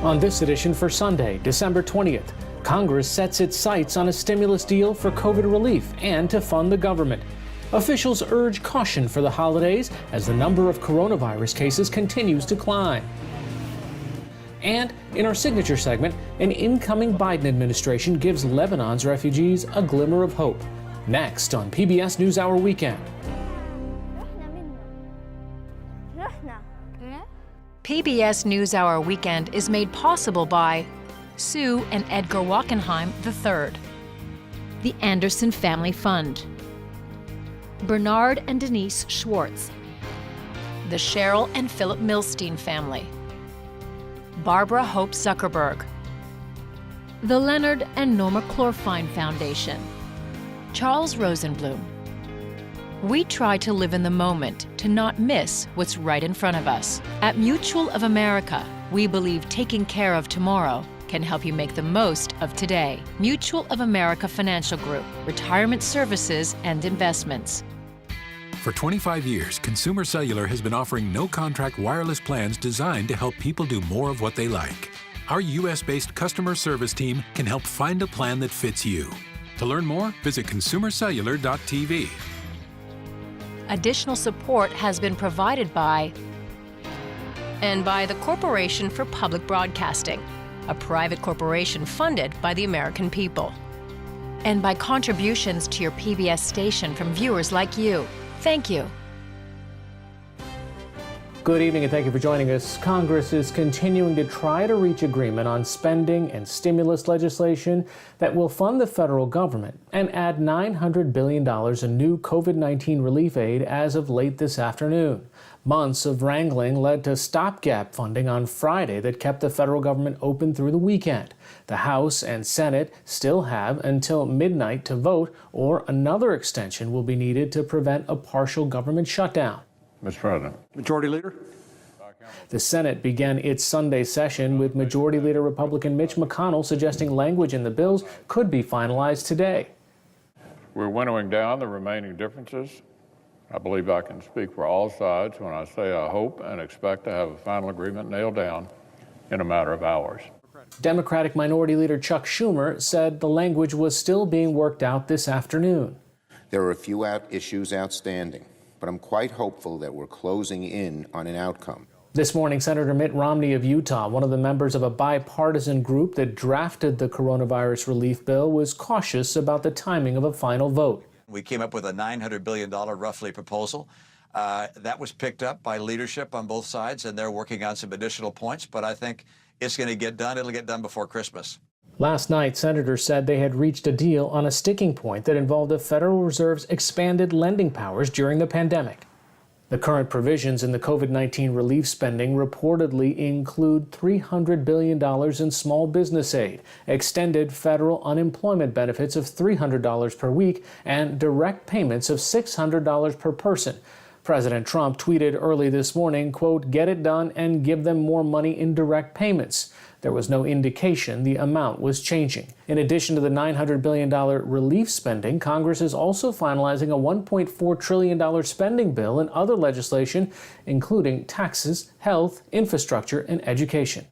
On this edition for Sunday, December 20th, Congress sets its sights on a stimulus deal for COVID relief and to fund the government. Officials urge caution for the holidays as the number of coronavirus cases continues to climb. And in our signature segment, an incoming Biden administration gives Lebanon's refugees a glimmer of hope. Next on PBS NewsHour Weekend. PBS NewsHour Weekend is made possible by Sue and Edgar Wachenheim III, the Anderson Family Fund, Bernard and Denise Schwartz, the Cheryl and Philip Milstein family, Barbara Hope Zuckerberg, the Leonard and Norma Clorfine Foundation, Charles Rosenblum. We try to live in the moment to not miss what's right in front of us. At Mutual of America, we believe taking care of tomorrow can help you make the most of today. Mutual of America Financial Group, retirement services and investments. For 25 years, Consumer Cellular has been offering no-contract wireless plans designed to help people do more of what they like. Our U.S.-based customer service team can help find a plan that fits you. To learn more, visit consumercellular.tv. Additional support has been provided by the Corporation for Public Broadcasting, a private corporation funded by the American people, and by contributions to your PBS station from viewers like you. Thank you. Good evening and thank you for joining us. Congress is continuing to try to reach agreement on spending and stimulus legislation that will fund the federal government and add $900 billion in new COVID-19 relief aid as of late this afternoon. Months of wrangling led to stopgap funding on Friday that kept the federal government open through the weekend. The House and Senate still have until midnight to vote, or another extension will be needed to prevent a partial government shutdown. Mr. President. Majority Leader. The Senate began its Sunday session with Majority Leader Republican Mitch McConnell suggesting language in the bills could be finalized today. We're winnowing down the remaining differences. I believe I can speak for all sides when I say I hope and expect to have a final agreement nailed down in a matter of hours. Democratic Minority Leader Chuck Schumer said the language was still being worked out this afternoon. There are a few issues outstanding, but I'm quite hopeful that we're closing in on an outcome. This morning, Senator Mitt Romney of Utah, one of the members of a bipartisan group that drafted the coronavirus relief bill, was cautious about the timing of a final vote. We came up with a $900 billion roughly proposal. That was picked up by leadership on both sides, and they're working on some additional points, but I think it's going to get done. It'll get done before Christmas. Last night, senators said they had reached a deal on a sticking point that involved the Federal Reserve's expanded lending powers during the pandemic. The current provisions in the COVID-19 relief spending reportedly include $300 billion in small business aid, extended federal unemployment benefits of $300 per week, and direct payments of $600 per person. President Trump tweeted early this morning, quote, "Get it done and give them more money in direct payments." There was no indication the amount was changing. In addition to the $900 billion relief spending, Congress is also finalizing a $1.4 trillion spending bill and other legislation, including taxes, health, infrastructure, and education.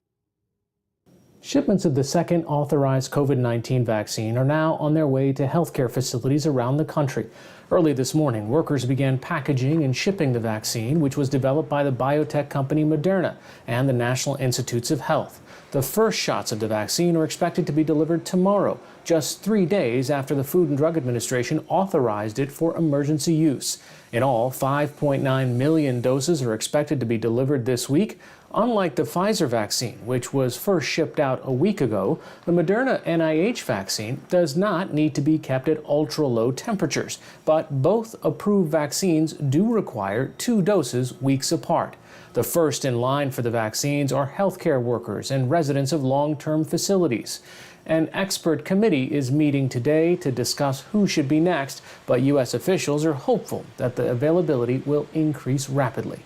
Shipments of the second authorized COVID-19 vaccine are now on their way to healthcare facilities around the country. Early this morning, workers began packaging and shipping the vaccine, which was developed by the biotech company Moderna and the National Institutes of Health. The first shots of the vaccine are expected to be delivered tomorrow, just 3 days after the Food and Drug Administration authorized it for emergency use. In all, 5.9 million doses are expected to be delivered this week. Unlike the Pfizer vaccine, which was first shipped out a week ago, the Moderna NIH vaccine does not need to be kept at ultra-low temperatures, but both approved vaccines do require 2 doses weeks apart. The first in line for the vaccines are healthcare workers and residents of long-term facilities. An expert committee is meeting today to discuss who should be next, but U.S. officials are hopeful that the availability will increase rapidly.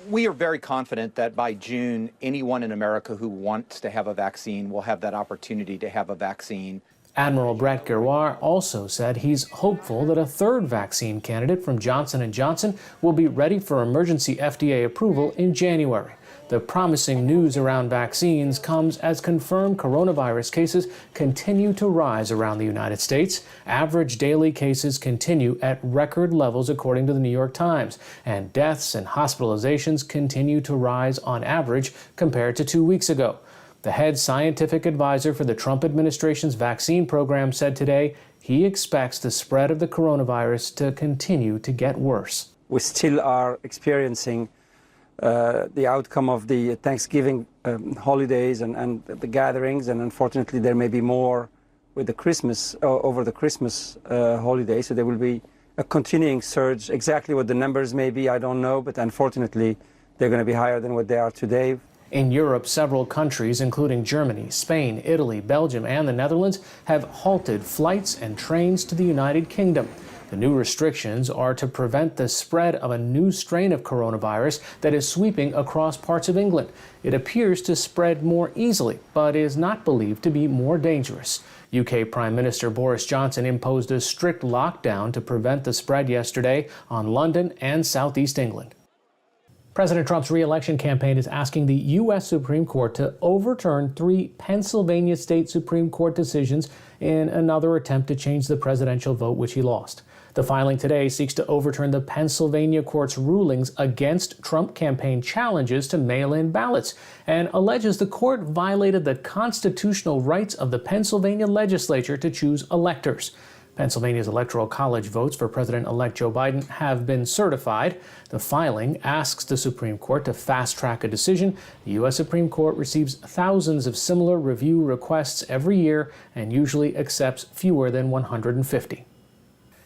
We are very confident that by June, anyone in America who wants to have a vaccine will have that opportunity to have a vaccine. Admiral Brett Giroir also said he's hopeful that a third vaccine candidate from Johnson & Johnson will be ready for emergency FDA approval in January. The promising news around vaccines comes as confirmed coronavirus cases continue to rise around the United States. Average daily cases continue at record levels, according to the New York Times, and deaths and hospitalizations continue to rise on average compared to 2 weeks ago. The head scientific advisor for the Trump administration's vaccine program said today he expects the spread of the coronavirus to continue to get worse. We still are experiencing the outcome of the Thanksgiving holidays and the gatherings, and unfortunately there may be more with the Christmas over the Christmas holiday. So there will be a continuing surge. Exactly what the numbers may be, I don't know, but unfortunately they're going to be higher than what they are today. In Europe, several countries, including Germany, Spain, Italy, Belgium, and the Netherlands, have halted flights and trains to the United Kingdom. The new restrictions are to prevent the spread of a new strain of coronavirus that is sweeping across parts of England. It appears to spread more easily, but is not believed to be more dangerous. UK Prime Minister Boris Johnson imposed a strict lockdown to prevent the spread yesterday on London and southeast England. President Trump's re-election campaign is asking the U.S. Supreme Court to overturn 3 Pennsylvania state Supreme Court decisions in another attempt to change the presidential vote, which he lost. The filing today seeks to overturn the Pennsylvania court's rulings against Trump campaign challenges to mail-in ballots and alleges the court violated the constitutional rights of the Pennsylvania legislature to choose electors. Pennsylvania's Electoral College votes for President-elect Joe Biden have been certified. The filing asks the Supreme Court to fast-track a decision. The U.S. Supreme Court receives thousands of similar review requests every year and usually accepts fewer than 150.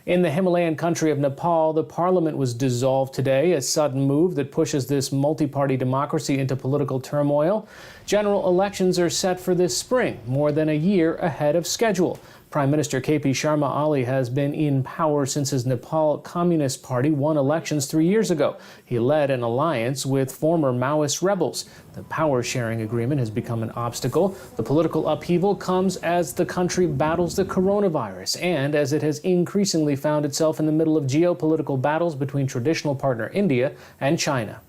In the Himalayan country of Nepal, the parliament was dissolved today, a sudden move that pushes this multi-party democracy into political turmoil. General elections are set for this spring, more than a year ahead of schedule. Prime Minister KP Sharma Oli has been in power since his Nepal Communist Party won elections 3 years ago. He led an alliance with former Maoist rebels. The power-sharing agreement has become an obstacle. The political upheaval comes as the country battles the coronavirus and as it has increasingly found itself in the middle of geopolitical battles between traditional partner India and China.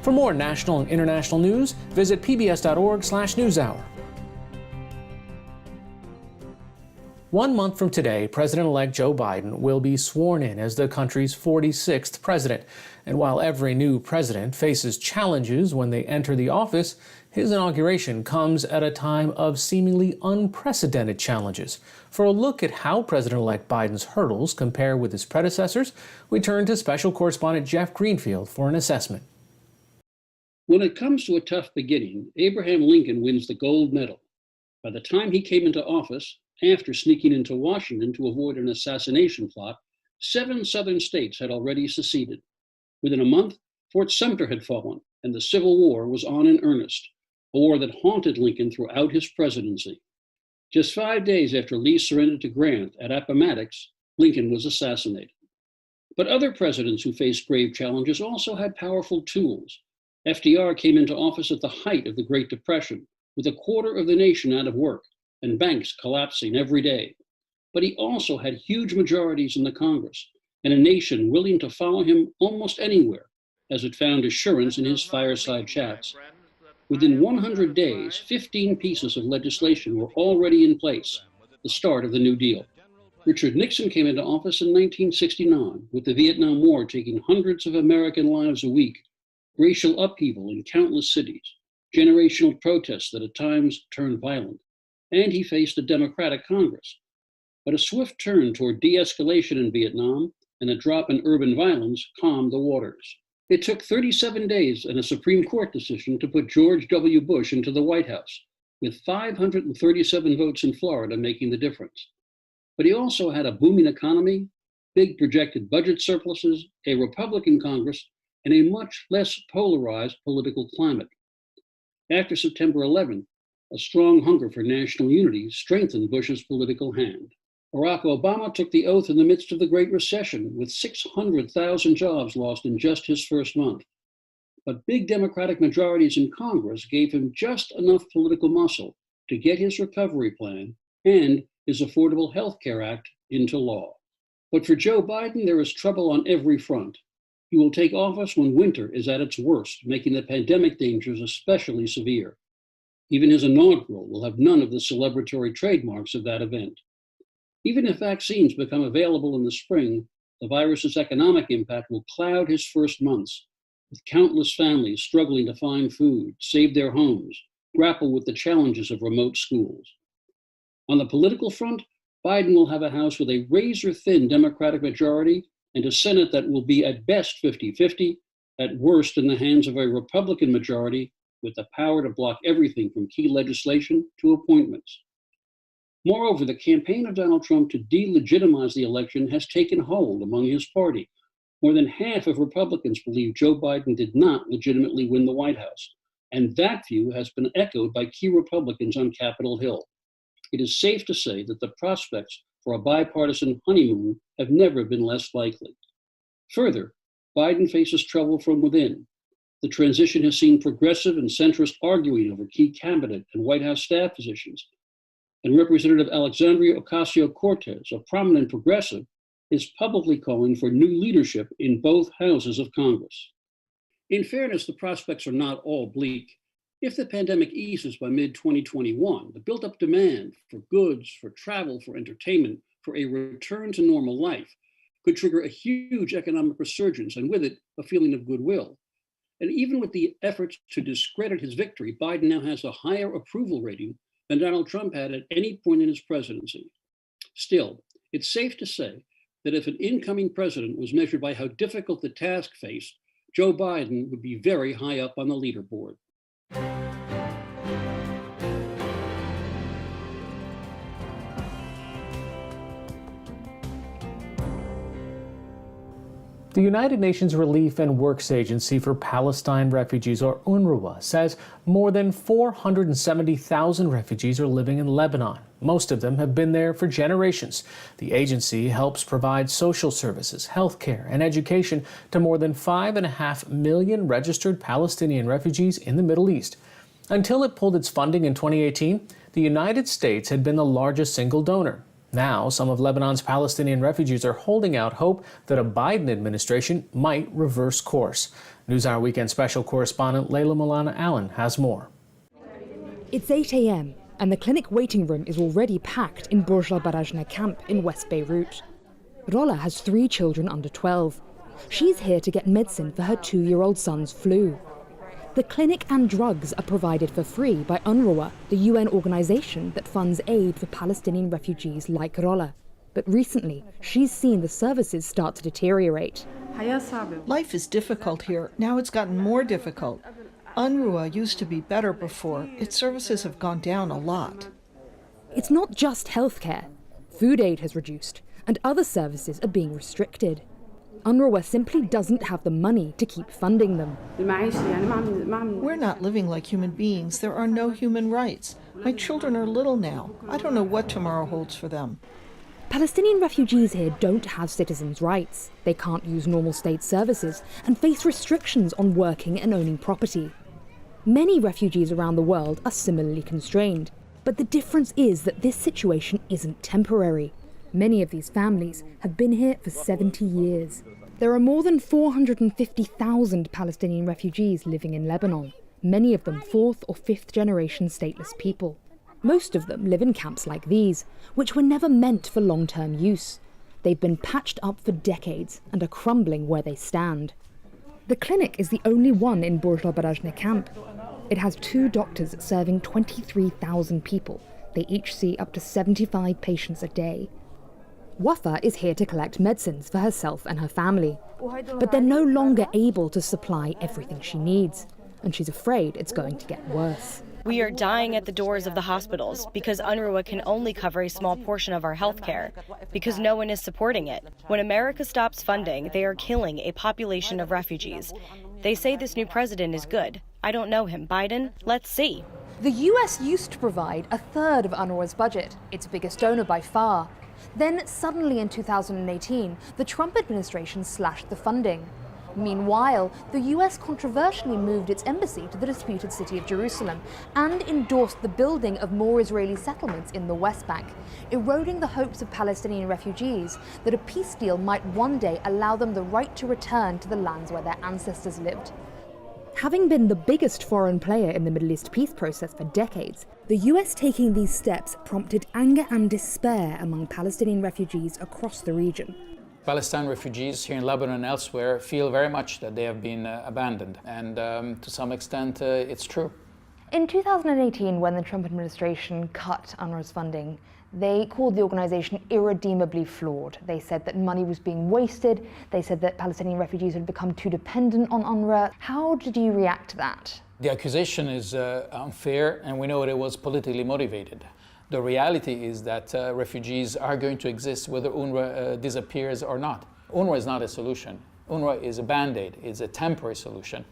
For more national and international news, visit pbs.org/newshour. 1 month from today, President-elect Joe Biden will be sworn in as the country's 46th president. And while every new president faces challenges when they enter the office, his inauguration comes at a time of seemingly unprecedented challenges. For a look at how President-elect Biden's hurdles compare with his predecessors, we turn to special correspondent Jeff Greenfield for an assessment. When it comes to a tough beginning, Abraham Lincoln wins the gold medal. By the time he came into office, after sneaking into Washington to avoid an assassination plot, 7 southern states had already seceded. Within a month, Fort Sumter had fallen, and the Civil War was on in earnest, a war that haunted Lincoln throughout his presidency. Just 5 days after Lee surrendered to Grant at Appomattox, Lincoln was assassinated. But other presidents who faced grave challenges also had powerful tools. FDR came into office at the height of the Great Depression, with a quarter of the nation out of work and banks collapsing every day. But he also had huge majorities in the Congress and a nation willing to follow him almost anywhere, as it found assurance in his fireside chats. Within 100 days, 15 pieces of legislation were already in place, the start of the New Deal. Richard Nixon came into office in 1969, with the Vietnam War taking hundreds of American lives a week, racial upheaval in countless cities, generational protests that at times turned violent, and he faced a Democratic Congress. But a swift turn toward de-escalation in Vietnam and a drop in urban violence calmed the waters. It took 37 days and a Supreme Court decision to put George W. Bush into the White House, with 537 votes in Florida making the difference. But he also had a booming economy, big projected budget surpluses, a Republican Congress, and a much less polarized political climate. After September 11th, a strong hunger for national unity strengthened Bush's political hand. Barack Obama took the oath in the midst of the Great Recession, with 600,000 jobs lost in just his first month. But big Democratic majorities in Congress gave him just enough political muscle to get his recovery plan and his Affordable Health Care Act into law. But for Joe Biden, there is trouble on every front. He will take office when winter is at its worst, making the pandemic dangers especially severe. Even his inaugural will have none of the celebratory trademarks of that event. Even if vaccines become available in the spring, the virus's economic impact will cloud his first months, with countless families struggling to find food, save their homes, grapple with the challenges of remote schools. On the political front, Biden will have a House with a razor-thin Democratic majority and a Senate that will be at best 50-50, at worst in the hands of a Republican majority with the power to block everything from key legislation to appointments. Moreover, the campaign of Donald Trump to delegitimize the election has taken hold among his party. More than half of Republicans believe Joe Biden did not legitimately win the White House, and that view has been echoed by key Republicans on Capitol Hill. It is safe to say that the prospects for a bipartisan honeymoon have never been less likely. Further, Biden faces trouble from within. The transition has seen progressive and centrist arguing over key cabinet and White House staff positions. And Representative Alexandria Ocasio-Cortez, a prominent progressive, is publicly calling for new leadership in both houses of Congress. In fairness, the prospects are not all bleak. If the pandemic eases by mid-2021, the built-up demand for goods, for travel, for entertainment, for a return to normal life could trigger a huge economic resurgence, and with it, a feeling of goodwill. And even with the efforts to discredit his victory, Biden now has a higher approval rating than Donald Trump had at any point in his presidency. Still, it's safe to say that if an incoming president was measured by how difficult the task faced, Joe Biden would be very high up on the leaderboard. The United Nations Relief and Works Agency for Palestinian Refugees, or UNRWA, says more than 470,000 refugees are living in Lebanon. Most of them have been there for generations. The agency helps provide social services, healthcare, and education to more than 5.5 million registered Palestinian refugees in the Middle East. Until it pulled its funding in 2018, the United States had been the largest single donor. Now, some of Lebanon's Palestinian refugees are holding out hope that a Biden administration might reverse course. NewsHour Weekend Special Correspondent Layla Milana Allen has more. It's 8 a.m. and the clinic waiting room is already packed in Burj al-Barajna camp in West Beirut. Rola has 3 children under 12. She's here to get medicine for her 2-year-old son's flu. The clinic and drugs are provided for free by UNRWA, the UN organization that funds aid for Palestinian refugees like Rola. But recently, she's seen the services start to deteriorate. Life is difficult here. Now it's gotten more difficult. UNRWA used to be better before. Its services have gone down a lot. It's not just healthcare. Food aid has reduced, and other services are being restricted. UNRWA simply doesn't have the money to keep funding them. We're not living like human beings. There are no human rights. My children are little now. I don't know what tomorrow holds for them. Palestinian refugees here don't have citizens' rights. They can't use normal state services and face restrictions on working and owning property. Many refugees around the world are similarly constrained. But the difference is that this situation isn't temporary. Many of these families have been here for 70 years. There are more than 450,000 Palestinian refugees living in Lebanon, many of them 4th or 5th generation stateless people. Most of them live in camps like these, which were never meant for long-term use. They've been patched up for decades and are crumbling where they stand. The clinic is the only one in Burj al-Barajna camp. It has 2 doctors serving 23,000 people. They each see up to 75 patients a day. Wafa is here to collect medicines for herself and her family, but they're no longer able to supply everything she needs, and she's afraid it's going to get worse. We are dying at the doors of the hospitals because UNRWA can only cover a small portion of our health care, because no one is supporting it. When America stops funding, they are killing a population of refugees. They say this new president is good. I don't know him. Biden? Let's see. The US used to provide 1/3 of UNRWA's budget, its biggest donor by far. Then suddenly in 2018, the Trump administration slashed the funding. Meanwhile, the US controversially moved its embassy to the disputed city of Jerusalem and endorsed the building of more Israeli settlements in the West Bank, eroding the hopes of Palestinian refugees that a peace deal might one day allow them the right to return to the lands where their ancestors lived. Having been the biggest foreign player in the Middle East peace process for decades, the US taking these steps prompted anger and despair among Palestinian refugees across the region. Palestinian refugees here in Lebanon and elsewhere feel very much that they have been abandoned, and to some extent it's true. In 2018, when the Trump administration cut UNRWA's funding, they called the organization irredeemably flawed. They said that money was being wasted. They said that Palestinian refugees had become too dependent on UNRWA. How did you react to that? The accusation is unfair, and we know it was politically motivated. The reality is that refugees are going to exist whether UNRWA disappears or not. UNRWA is not a solution. UNRWA is a band-aid, it's a temporary solution.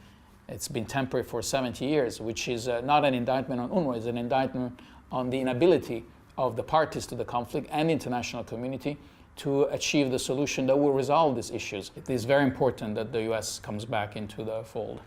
It's been temporary for 70 years, which is not an indictment on UNRWA, it's an indictment on the inability of the parties to the conflict and the international community to achieve the solution that will resolve these issues. It is very important that the US comes back into the fold.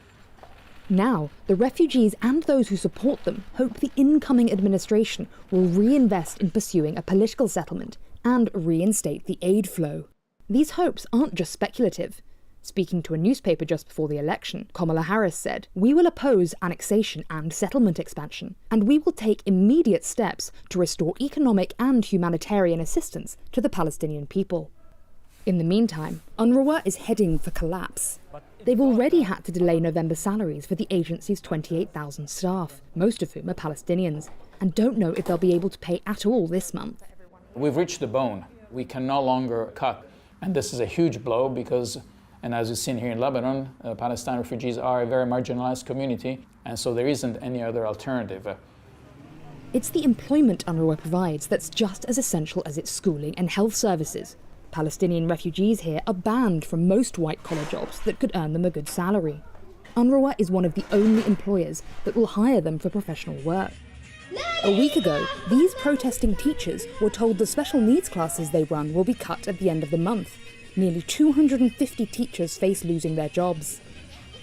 Now, the refugees and those who support them hope the incoming administration will reinvest in pursuing a political settlement and reinstate the aid flow. These hopes aren't just speculative. Speaking to a newspaper just before the election, Kamala Harris said, "We will oppose annexation and settlement expansion, and we will take immediate steps to restore economic and humanitarian assistance to the Palestinian people." In the meantime, UNRWA is heading for collapse. They've already had to delay November salaries for the agency's 28,000 staff, most of whom are Palestinians, and don't know if they'll be able to pay at all this month. We've reached the bone. We can no longer cut. And this is a huge blow because, and as you've seen here in Lebanon, Palestinian refugees are a very marginalized community, and so there isn't any other alternative. It's the employment UNRWA provides that's just as essential as its schooling and health services. Palestinian refugees here are banned from most white-collar jobs that could earn them a good salary. UNRWA is one of the only employers that will hire them for professional work. A week ago, these protesting teachers were told the special needs classes they run will be cut at the end of the month. Nearly 250 teachers face losing their jobs.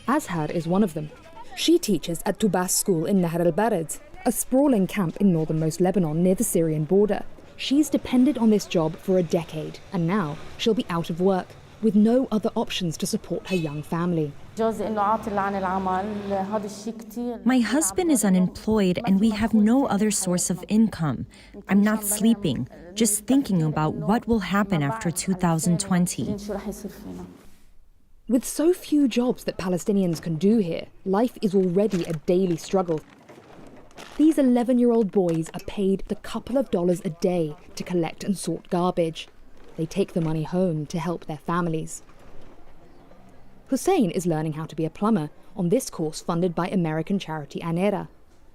Azhar is one of them. She teaches at Tubas School in Nahr al-Bared, a sprawling camp in northernmost Lebanon near the Syrian border. She's depended on this job for a decade, and now she'll be out of work, with no other options to support her young family. My husband is unemployed and we have no other source of income. I'm not sleeping, just thinking about what will happen after 2020. With so few jobs that Palestinians can do here, life is already a daily struggle. These 11-year-old boys are paid a couple of dollars a day to collect and sort garbage. They take the money home to help their families. Hussein is learning how to be a plumber on this course funded by American charity Anera.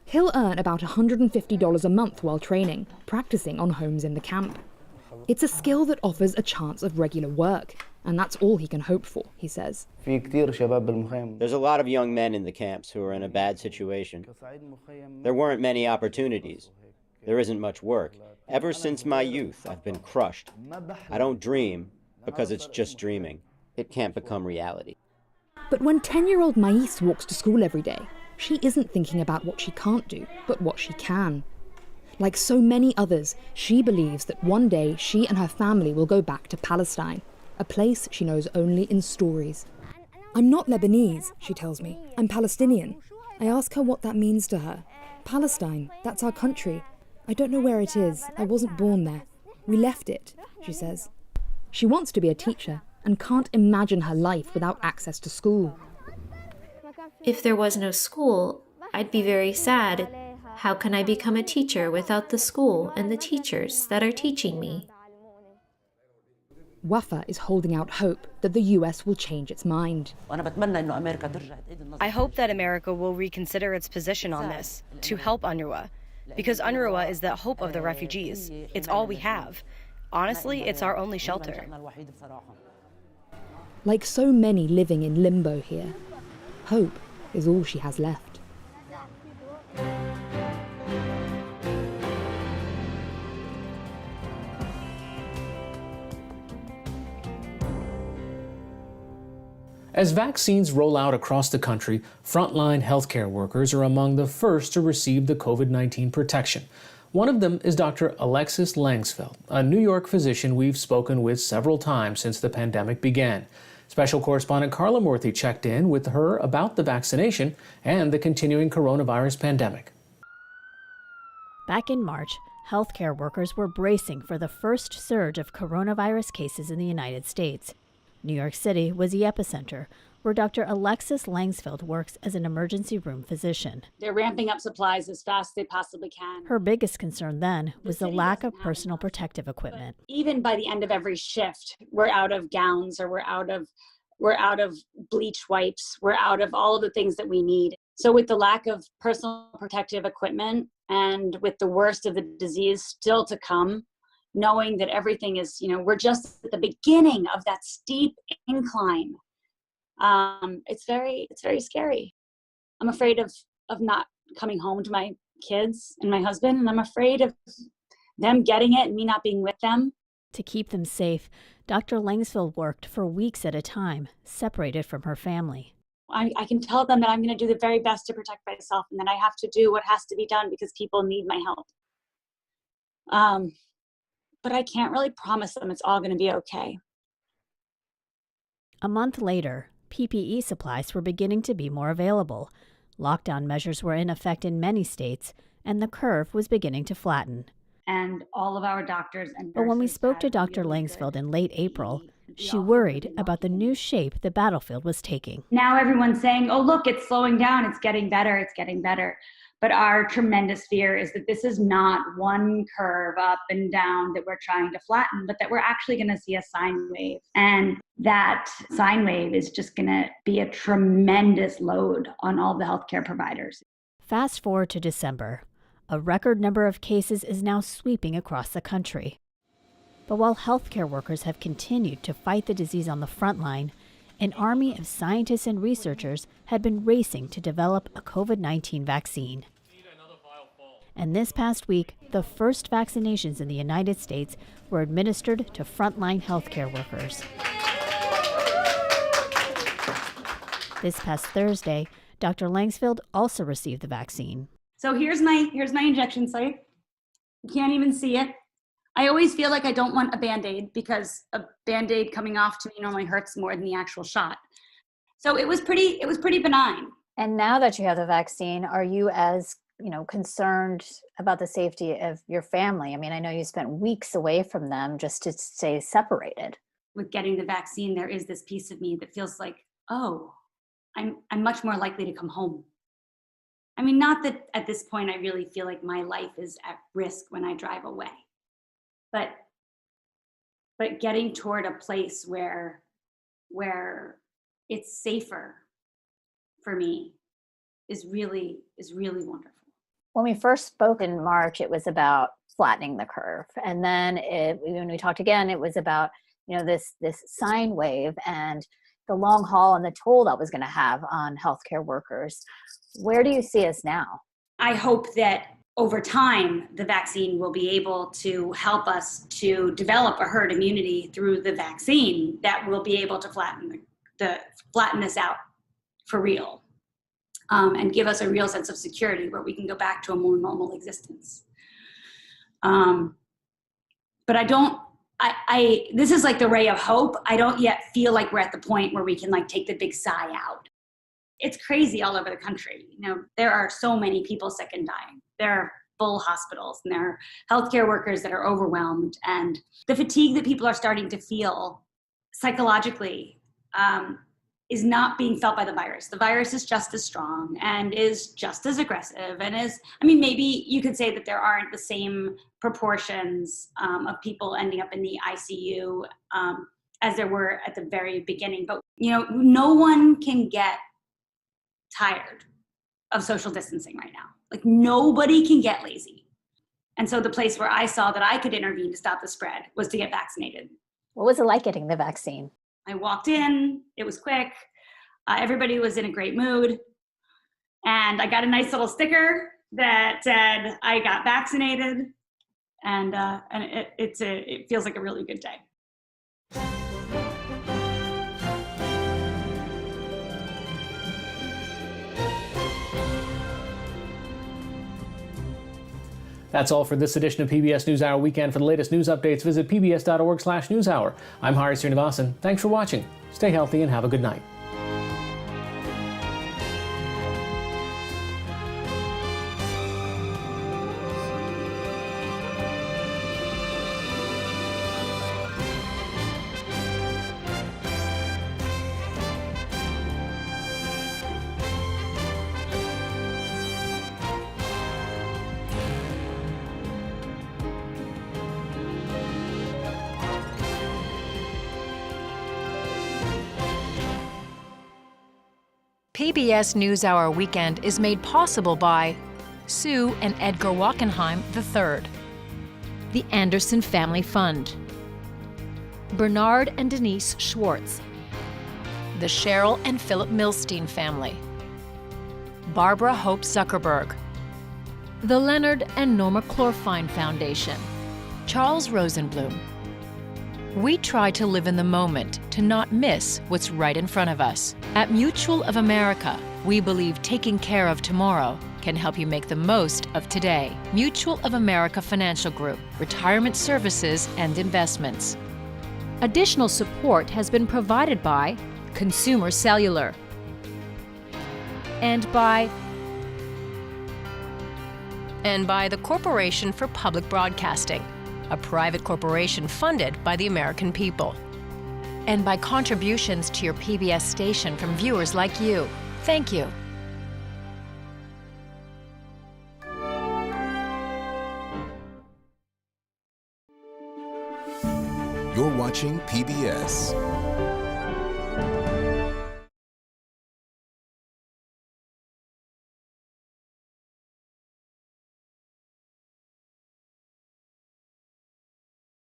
He'll earn about $150 a month while training, practicing on homes in the camp. It's a skill that offers a chance of regular work, and that's all he can hope for, he says. There's a lot of young men in the camps who are in a bad situation. There weren't many opportunities. There isn't much work. Ever since my youth, I've been crushed. I don't dream because it's just dreaming. It can't become reality. But when 10-year-old Mais walks to school every day, she isn't thinking about what she can't do, but what she can. Like so many others, she believes that one day she and her family will go back to Palestine, a place she knows only in stories. "I'm not Lebanese," she tells me. "I'm Palestinian." I ask her what that means to her. "Palestine, that's our country. I don't know where it is. I wasn't born there. We left it," she says. She wants to be a teacher and can't imagine her life without access to school. If there was no school, I'd be very sad. How can I become a teacher without the school and the teachers that are teaching me? Wafa is holding out hope that the US will change its mind. I hope that America will reconsider its position on this to help UNRWA, because UNRWA is the hope of the refugees. It's all we have. Honestly, it's our only shelter. Like so many living in limbo here, hope is all she has left. As vaccines roll out across the country, frontline healthcare workers are among the first to receive the COVID-19 protection. One of them is Dr. Alexis Langsfeld, a New York physician we've spoken with several times since the pandemic began. Special correspondent Carla Morthy checked in with her about the vaccination and the continuing coronavirus pandemic. Back in March, healthcare workers were bracing for the first surge of coronavirus cases in the United States. New York City was the epicenter, where Dr. Alexis Langsfeld works as an emergency room physician. They're ramping up supplies as fast as they possibly can. Her biggest concern then was the lack of personal protective equipment. Even by the end of every shift, we're out of gowns, or we're out of bleach wipes, we're out of all of the things that we need. So with the lack of personal protective equipment and with the worst of the disease still to come, knowing that everything is, we're just at the beginning of that steep incline. It's very scary. I'm afraid of not coming home to my kids and my husband, and I'm afraid of them getting it and me not being with them. To keep them safe, Dr. Langsfeld worked for weeks at a time, separated from her family. I can tell them that I'm going to do the very best to protect myself, and that I have to do what has to be done because people need my help. But I can't really promise them it's all going to be okay. A month later, PPE supplies were beginning to be more available. Lockdown measures were in effect in many states, and the curve was beginning to flatten. And all of our doctors and But when we spoke to Dr. Langsfeld in late April, she worried about the new shape the battlefield was taking. Now everyone's saying, oh, look, it's slowing down, it's getting better, it's getting better. But our tremendous fear is that this is not one curve up and down that we're trying to flatten, but that we're actually going to see a sine wave. And that sine wave is just going to be a tremendous load on all the healthcare providers. Fast forward to December. A record number of cases is now sweeping across the country. But while healthcare workers have continued to fight the disease on the front line, an army of scientists and researchers had been racing to develop a COVID-19 vaccine. And this past week, the first vaccinations in the United States were administered to frontline healthcare workers. This past Thursday, Dr. Langsfeld also received the vaccine. So here's my injection site. You can't even see it. I always feel like I don't want a Band-Aid because a Band-Aid coming off to me normally hurts more than the actual shot. So it was pretty benign. And now that you have the vaccine, are you as concerned about the safety of your family? I mean, I know you spent weeks away from them just to stay separated. With getting the vaccine, there is this piece of me that feels like, oh, I'm much more likely to come home. I mean, not that at this point I really feel like my life is at risk when I drive away. But getting toward a place where it's safer for me is really wonderful. When we first spoke in March, it was about flattening the curve, and then when we talked again, it was about this sine wave and the long haul and the toll that was going to have on healthcare workers. Where do you see us now? I hope that over time, the vaccine will be able to help us to develop a herd immunity through the vaccine that will be able to flatten us out for real, and give us a real sense of security where we can go back to a more normal existence. But this is like the ray of hope. I don't yet feel like we're at the point where we can take the big sigh out. It's crazy all over the country. There are so many people sick and dying. There are full hospitals, and there are healthcare workers that are overwhelmed. And the fatigue that people are starting to feel psychologically is not being felt by the virus. The virus is just as strong and is just as aggressive and maybe you could say that there aren't the same proportions of people ending up in the ICU as there were at the very beginning. But, no one can get tired of social distancing right now. Nobody can get lazy. And so the place where I saw that I could intervene to stop the spread was to get vaccinated. What was it like getting the vaccine? I walked in, it was quick. Everybody was in a great mood. And I got a nice little sticker that said I got vaccinated. And it feels like a really good day. That's all for this edition of PBS NewsHour Weekend. For the latest news updates, visit pbs.org/newshour. I'm Hari Sreenivasan. Thanks for watching. Stay healthy and have a good night. PBS NewsHour Weekend is made possible by Sue and Edgar Wachenheim III, the Anderson Family Fund, Bernard and Denise Schwartz, the Cheryl and Philip Milstein family, Barbara Hope Zuckerberg, the Leonard and Norma Clorfine Foundation, Charles Rosenblum. We try to live in the moment to not miss what's right in front of us. At Mutual of America, we believe taking care of tomorrow can help you make the most of today. Mutual of America Financial Group, retirement services and investments. Additional support has been provided by Consumer Cellular and by the Corporation for Public Broadcasting, a private corporation funded by the American people. And by contributions to your PBS station from viewers like you. Thank you. You're watching PBS.